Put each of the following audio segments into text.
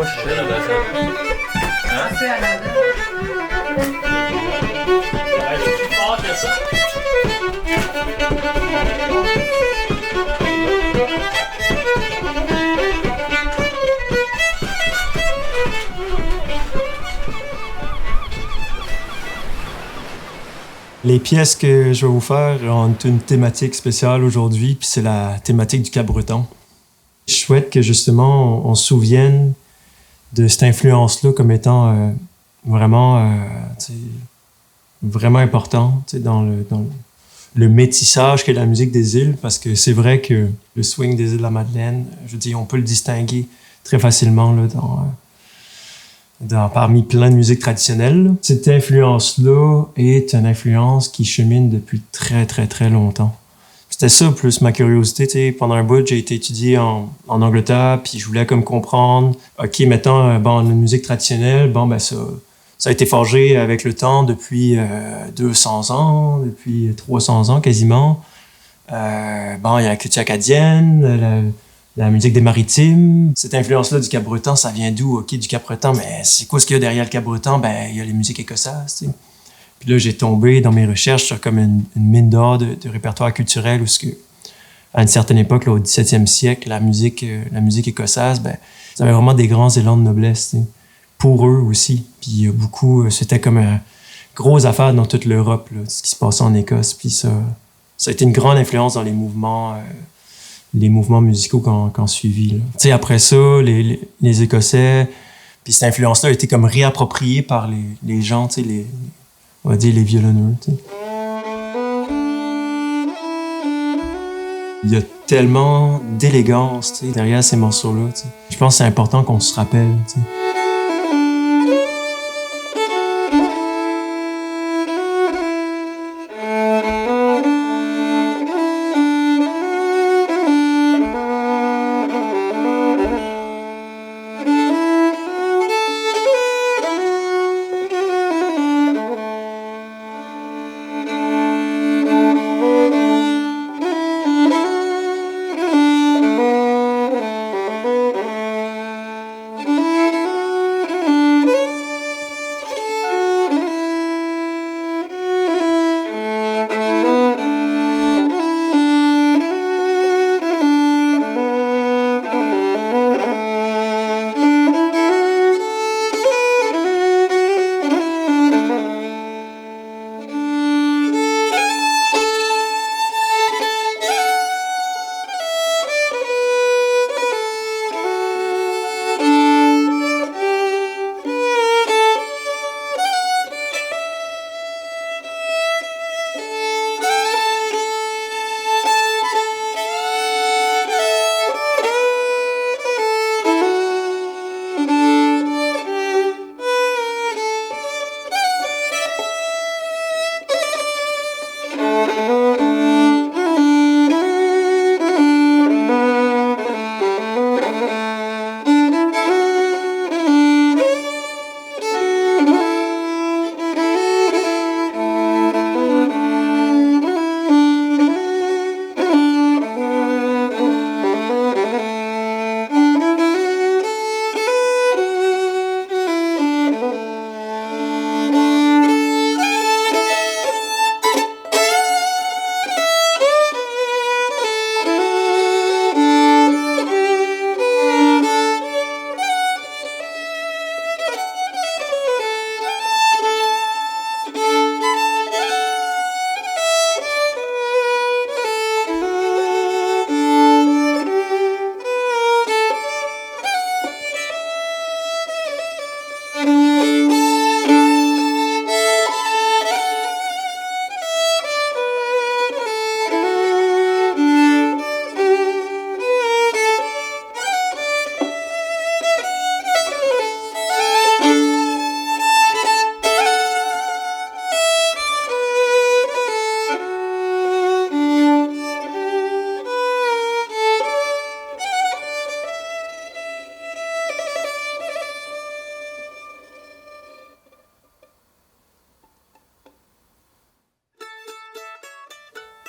je suis là-bas. Hein? C'est à la Je suis plus fort que ça. Les pièces que je vais vous faire ont une thématique spéciale aujourd'hui, puis c'est la thématique du Cap-Breton. Je souhaite que justement on se souvienne de cette influence-là comme étant vraiment, vraiment important dans le métissage qu'est la musique des îles, parce que c'est vrai que le swing des îles de la Madeleine, je veux dire, on peut le distinguer très facilement là, parmi plein de musiques traditionnelles. Cette influence-là est une influence qui chemine depuis très, très, très longtemps. C'était ça, plus ma curiosité. T'sais, pendant un bout, j'ai été étudié en Angleterre, puis je voulais comme comprendre, OK, maintenant, bon, la musique traditionnelle, bon, ben ça a été forgé avec le temps depuis 200 ans, depuis 300 ans quasiment. Bon, il y a la culture acadienne, la musique des maritimes. Cette influence-là du Cap-Breton, ça vient d'où? OK, du Cap-Breton, mais c'est quoi ce qu'il y a derrière le Cap-Breton? Ben, il y a les musiques écossaises, tu sais. Puis là, j'ai tombé dans mes recherches sur comme une mine d'or de répertoire culturel où à une certaine époque, là, au 17e siècle, la musique écossaise, ben, ça avait vraiment des grands élans de noblesse, tu sais, pour eux aussi. Puis il y a beaucoup, c'était comme une grosse affaire dans toute l'Europe, là, ce qui se passait en Écosse. Puis ça a été une grande influence dans les mouvements musicaux qu'on suivi. Tu sais, après ça, les Écossais, puis cette influence-là a été comme réappropriée par les gens, tu sais, on va dire les violonneux, tu sais. Il y a tellement d'élégance, tu sais, derrière ces morceaux-là, tu sais. Je pense que c'est important qu'on se rappelle, tu sais.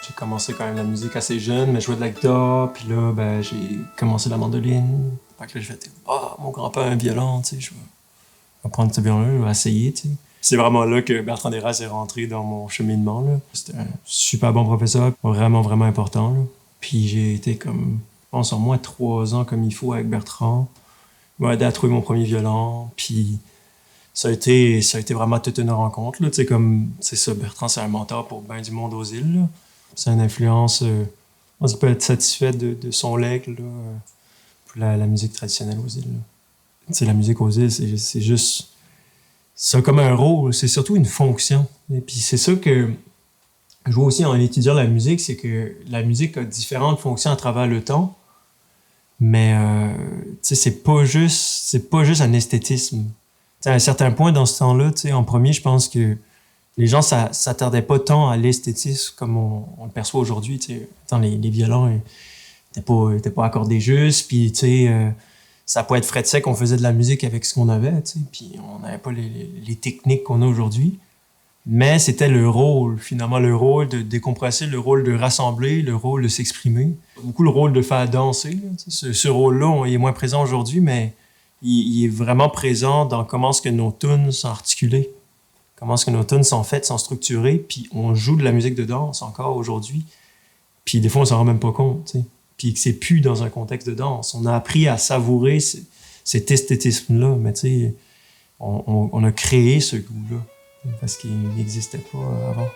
J'ai commencé quand même la musique assez jeune, mais je jouais de la guitare, puis là, ben, j'ai commencé la mandoline. Fait que là, je fais, mon grand-père a un violon, tu sais, je vais prendre ce violon-là, je vais essayer, tu sais. C'est vraiment là que Bertrand Desrasses est rentré dans mon cheminement, là. C'était un super bon professeur, vraiment, vraiment important, là. Puis j'ai été comme, je pense, en moins 3 ans comme il faut avec Bertrand. Il m'a aidé à trouver mon premier violon, puis ça a été vraiment toute une rencontre, là. Tu sais, comme, c'est ça, Bertrand, c'est un mentor pour ben du monde aux îles, là. C'est une influence, on peut être satisfait de son legs, là, pour la musique traditionnelle aux îles, là. Tu sais, la musique aux îles, c'est juste... C'est comme un rôle, c'est surtout une fonction. Et puis c'est ça que je vois aussi en étudiant la musique, c'est que la musique a différentes fonctions à travers le temps, mais tu sais, c'est pas juste un esthétisme. Tu sais, à un certain point dans ce temps-là, tu sais, en premier, je pense que les gens s'attardaient pas tant à l'esthétisme comme on le perçoit aujourd'hui. Tu sais, les violons étaient pas accordés juste, puis tu sais... ça peut être frais de sec, on faisait de la musique avec ce qu'on avait, tu sais, puis on n'avait pas les techniques qu'on a aujourd'hui. Mais c'était le rôle, finalement, le rôle de décompresser, le rôle de rassembler, le rôle de s'exprimer. Beaucoup le rôle de faire danser, là, tu sais. Ce rôle-là, il est moins présent aujourd'hui, mais il est vraiment présent dans comment est-ce que nos tunes sont articulées, comment est-ce que nos tunes sont faites, sont structurées, puis on joue de la musique de danse encore aujourd'hui. Puis des fois, on s'en rend même pas compte, tu sais. Puis que c'est plus dans un contexte de danse. On a appris à savourer cet esthétisme-là, mais tu sais, on a créé ce goût-là, parce qu'il n'existait pas avant.